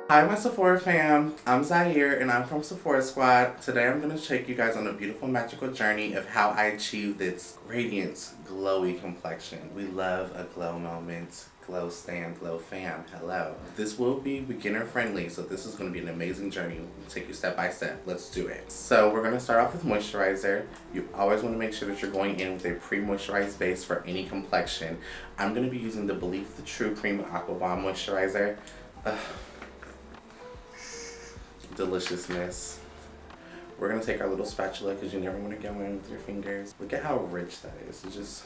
Hi my Sephora fam, I'm Zaire and I'm from Sephora Squad. Today I'm going to take you guys on a beautiful magical journey of how I achieved this radiant, glowy complexion. We love a glow moment, glow stand, glow fam, hello. This will be beginner friendly, so this is going to be an amazing journey. We'll take you step by step, let's do it. So we're going to start off with moisturizer. You always want to make sure that you're going in with a pre-moisturized base for any complexion. I'm going to be using the Believe the True Cream Aqua Bomb Moisturizer. Deliciousness. We're gonna take our little spatula because you never want to go in with your fingers. Look at how rich that is. It's just.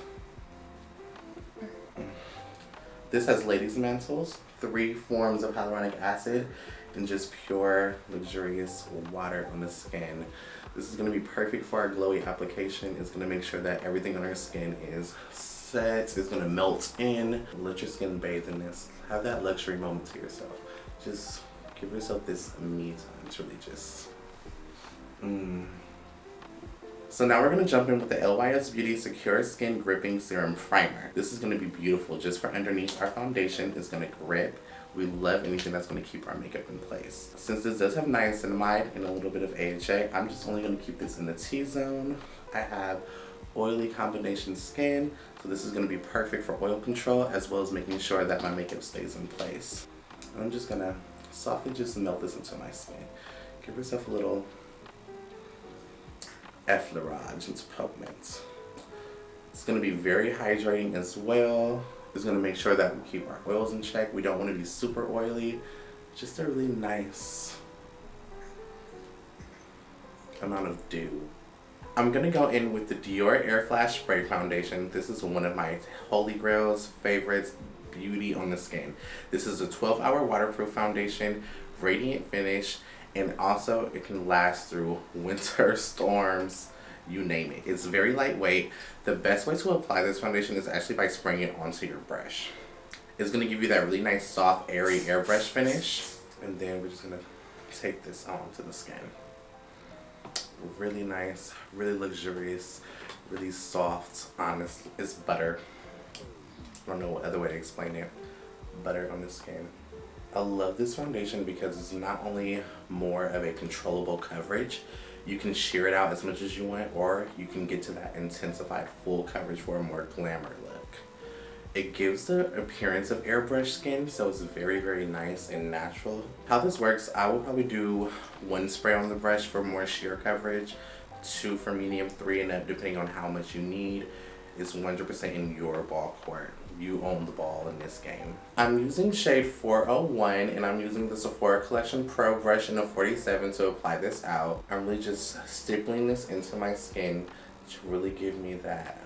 This has ladies' mantles, 3 forms of hyaluronic acid, and just pure, luxurious water on the skin. This is gonna be perfect for our glowy application. It's gonna make sure that everything on our skin is set. It's gonna melt in. Let your skin bathe in this. Have that luxury moment to yourself. Just give yourself this me time to really just. So now we're going to jump in with the LYS Beauty Secure Skin Gripping Serum Primer. This is going to be beautiful just for underneath our foundation. It's going to grip. We love anything that's going to keep our makeup in place. Since this does have niacinamide and a little bit of AHA, I'm just only going to keep this in the T-zone. I have oily combination skin, so this is going to be perfect for oil control as well as making sure that my makeup stays in place. I'm just going to softly just melt this into my skin. Give yourself a little effleurage into pigment. It's going to be very hydrating as well. It's going to make sure that we keep our oils in check. We don't want to be super oily. Just a really nice amount of dew. I'm going to go in with the DIOR Air Flash Spray Foundation. This is one of my holy grails, favorites, beauty on the skin. This is a 12-hour waterproof foundation, radiant finish, and also it can last through winter storms, you name it. It's very lightweight. The best way to apply this foundation is actually by spraying it onto your brush. It's going to give you that really nice soft airy airbrush finish, and then we're just going to take this onto the skin. Really nice, really luxurious, really soft. Honestly, it's butter. I don't know what other way to explain it. Butter on the skin. I love this foundation because it's not only more of a controllable coverage, you can sheer it out as much as you want, or you can get to that intensified full coverage for a more glamour look. It gives the appearance of airbrush skin, so it's very, very nice and natural. How this works, I will probably do 1 spray on the brush for more sheer coverage, 2 for medium, 3 and up depending on how much you need. It's 100% in your ball court. You own the ball in this game. I'm using shade 401 and I'm using the Sephora Collection Pro brush in a 47 to apply this out. I'm really just stippling this into my skin to really give me that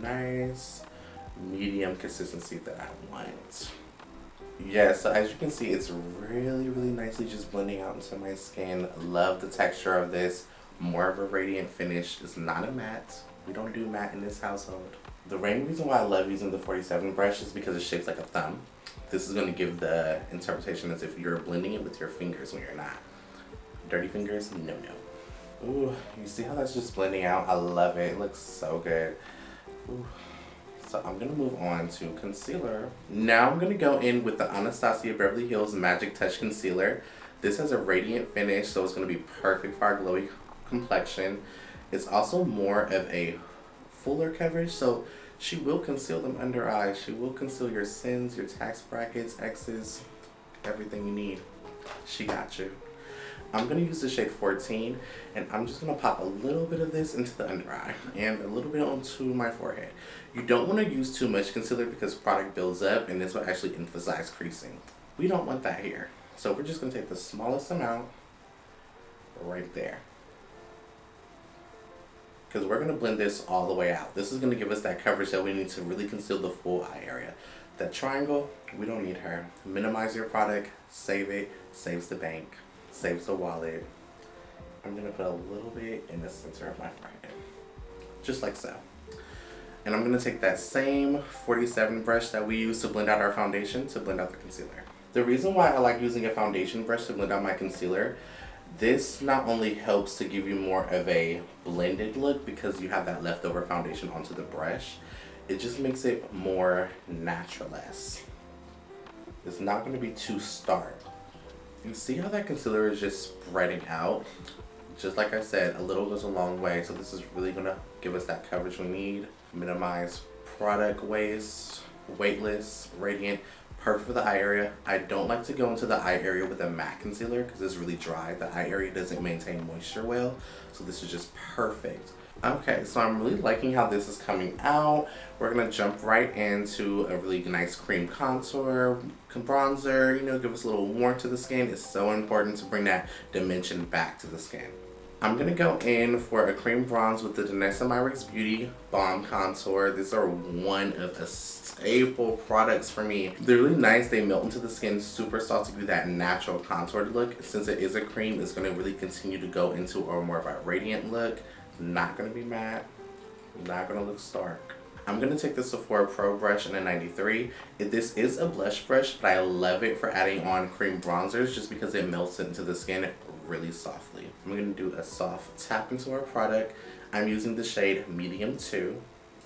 nice medium consistency that I want. Yeah, so as you can see, it's really, really nicely just blending out into my skin. Love the texture of this. More of a radiant finish. It's not a matte. We don't do matte in this household. The main reason why I love using the 47 brush is because it shapes like a thumb. This is going to give the interpretation as if you're blending it with your fingers when you're not. Dirty fingers? No, no. Ooh, you see how that's just blending out? I love it. It looks so good. Ooh. So I'm going to move on to concealer. Now I'm going to go in with the ANASTASIA Beverly Hills Magic Touch Concealer. This has a radiant finish, so it's going to be perfect for our glowy complexion. It's also more of a fuller coverage, so she will conceal them under eyes. She will conceal your sins, your tax brackets, X's, everything you need. She got you. I'm going to use the shade 14, and I'm just going to pop a little bit of this into the under eye and a little bit onto my forehead. You don't want to use too much concealer because product builds up and this will actually emphasize creasing. We don't want that here. So we're just going to take the smallest amount right there, because we're going to blend this all the way out. This is going to give us that coverage that we need to really conceal the full eye area. That triangle, we don't need her. Minimize your product, save it, saves the bank, saves the wallet. I'm going to put a little bit in the center of my forehead, just like so. And I'm going to take that same 47 brush that we use to blend out our foundation to blend out the concealer. The reason why I like using a foundation brush to blend out my concealer, this not only helps to give you more of a blended look because you have that leftover foundation onto the brush, it just makes it more naturalesque. It's not going to be too stark. You see how that concealer is just spreading out? Just like I said, a little goes a long way, so this is really gonna give us that coverage we need. Minimize product waste, weightless, radiant, perfect for the eye area. I don't like to go into the eye area with a matte concealer because it's really dry. The eye area doesn't maintain moisture well, so this is just perfect. Okay, so I'm really liking how this is coming out. We're gonna jump right into a really nice cream contour, bronzer, you know, give us a little warmth to the skin. It's so important to bring that dimension back to the skin. I'm gonna go in for a cream bronze with the DANESSA MYRICKS Beauty Balm Contour. These are one of the staple products for me. They're really nice. They melt into the skin super soft to give you that natural contoured look. Since it is a cream, it's gonna really continue to go into a more of a radiant look. Not gonna be matte, not gonna look stark. I'm gonna take the Sephora Pro brush in a 93. This is a blush brush, but I love it for adding on cream bronzers just because it melts into the skin really softly. I'm gonna do a soft tap into our product. I'm using the shade Medium 2.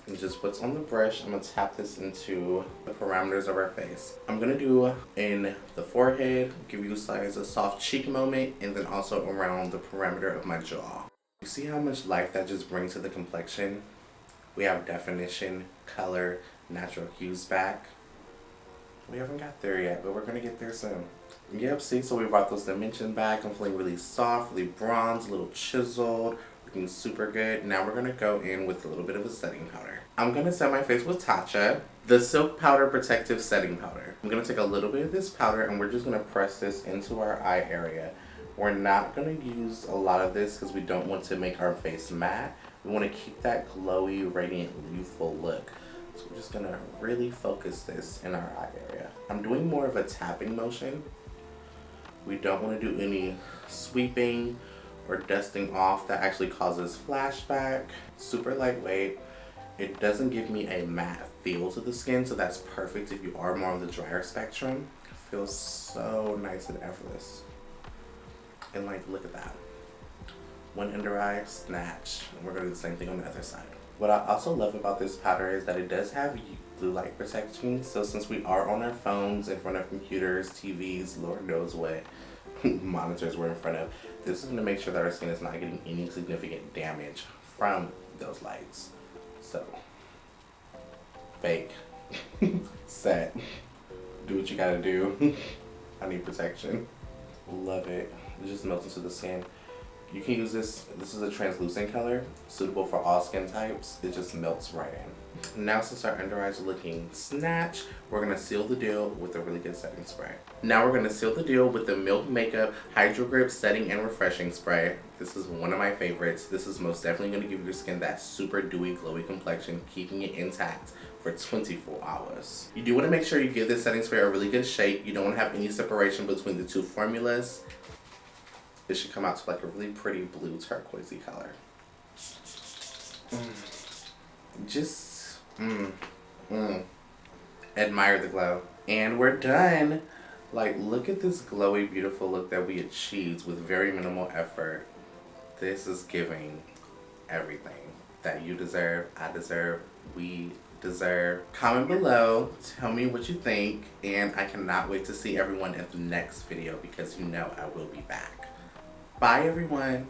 And just what's on the brush, I'm gonna tap this into the parameters of our face. I'm gonna do in the forehead, give you guys a soft cheek moment, and then also around the parameter of my jaw. You see how much life that just brings to the complexion? We have definition, color, natural hues back. We haven't got there yet, but we're gonna get there soon. Yep, see, so we brought those dimensions back. I'm feeling really soft, really bronze, a little chiseled, looking super good. Now we're gonna go in with a little bit of a setting powder. I'm gonna set my face with TATCHA, the Silk Powder Protective Setting Powder. I'm gonna take a little bit of this powder and we're just gonna press this into our eye area. We're not going to use a lot of this because we don't want to make our face matte. We want to keep that glowy, radiant, youthful look. So we're just going to really focus this in our eye area. I'm doing more of a tapping motion. We don't want to do any sweeping or dusting off. That actually causes flashback. Super lightweight. It doesn't give me a matte feel to the skin, so that's perfect if you are more on the drier spectrum. It feels so nice and effortless. And like, look at that. One under eye, snatch. And we're gonna do the same thing on the other side. What I also love about this powder is that it does have blue light protection. So since we are on our phones, in front of computers, TVs, Lord knows what monitors we're in front of, this is gonna make sure that our skin is not getting any significant damage from those lights. So, bake, set, do what you gotta do. I need protection. Love it. It just melts into the skin. You can use this. This is a translucent color, suitable for all skin types. It just melts right in. Now since our under eyes are looking snatch, we're gonna seal the deal with a really good setting spray. Now we're gonna seal the deal with the Milk Makeup Hydro Grip Setting and Refreshing Spray. This is one of my favorites. This is most definitely gonna give your skin that super dewy, glowy complexion, keeping it intact for 24 hours. You do wanna make sure you give this setting spray a really good shake. You don't wanna have any separation between the two formulas. It should come out to like a really pretty blue turquoisey color. Just admire the glow. And we're done. Like, look at this glowy, beautiful look that we achieved with very minimal effort. This is giving everything that you deserve, I deserve, we deserve. Comment below, tell me what you think, and I cannot wait to see everyone in the next video because you know I will be back. Bye everyone.